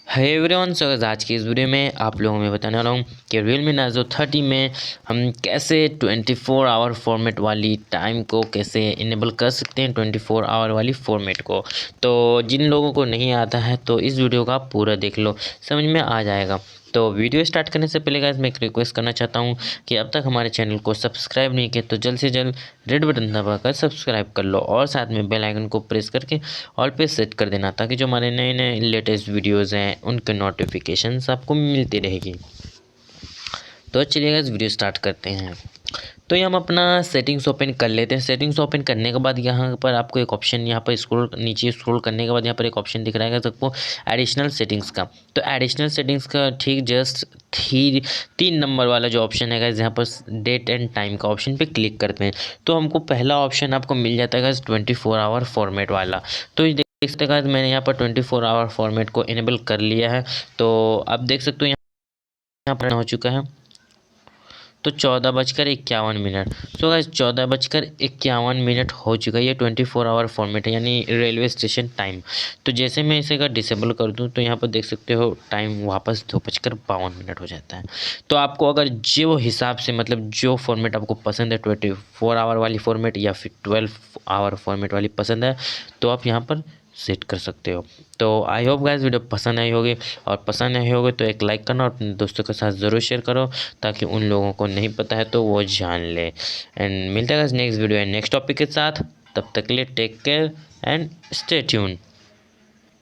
है एवरीवन। सो आज की इस वीडियो में आप लोगों में बताने वाला हूँ कि realme narzo 30 में हम कैसे 24 आवर फॉर्मेट वाली टाइम को कैसे इनेबल कर सकते हैं, 24 आवर वाली फॉर्मेट को। तो जिन लोगों को नहीं आता है तो इस वीडियो का पूरा देख लो, समझ में आ जाएगा। तो वीडियो स्टार्ट करने से पहले गाइस मैं एक रिक्वेस्ट करना चाहता हूँ कि अब तक हमारे चैनल को सब्सक्राइब नहीं किया तो जल्द से जल्द रेड बटन दबाकर सब्सक्राइब कर लो और साथ में बेल आइकन को प्रेस करके ऑल पे सेट कर देना, ताकि जो हमारे नए नए लेटेस्ट वीडियोज़ हैं उनके नोटिफिकेशंस आपको मिलती रहेगी। तो चलिए गाइस वीडियो स्टार्ट करते हैं। तो ये हम अपना सेटिंग्स ओपन कर लेते हैं। सेटिंग्स ओपन करने के बाद यहाँ पर आपको एक ऑप्शन, यहाँ पर नीचे स्क्रॉल करने के बाद यहाँ पर एक ऑप्शन दिख रहा है सबको, एडिशनल सेटिंग्स का। तो एडिशनल सेटिंग्स का ठीक जस्ट 3 नंबर वाला जो ऑप्शन है गाइस, यहाँ पर डेट एंड टाइम का ऑप्शन पे क्लिक करते हैं तो हमको पहला ऑप्शन आपको मिल जाता है गाइस 24 आवर फॉर्मेट वाला। तो देख सकते हैं मैंने यहाँ पर 24 आवर फॉर्मेट को इनेबल कर लिया है। तो आप देख सकते हो यहाँ पर हो चुका है तो 14:51। सो गाइस 14:51 हो चुका है। ये 24 आवर फॉर्मेट है, यानी रेलवे स्टेशन टाइम। तो जैसे मैं इसे अगर डिसेबल कर दूं तो यहाँ पर देख सकते हो टाइम वापस 2:52 हो जाता है। तो आपको अगर जो हिसाब से, मतलब जो फॉर्मेट आपको पसंद है, 24 आवर वाली फॉर्मेट या फिर 12 आवर फॉर्मेट वाली पसंद है, तो आप यहाँ पर सेट कर सकते हो। तो आई होप गाइस वीडियो पसंद आई होगी, और पसंद आई होगी तो एक लाइक करना और अपने दोस्तों के साथ ज़रूर शेयर करो, ताकि उन लोगों को नहीं पता है तो वो जान ले। एंड मिलता है guys next video and next topic के साथ। तब तक के लिए take care and stay tune.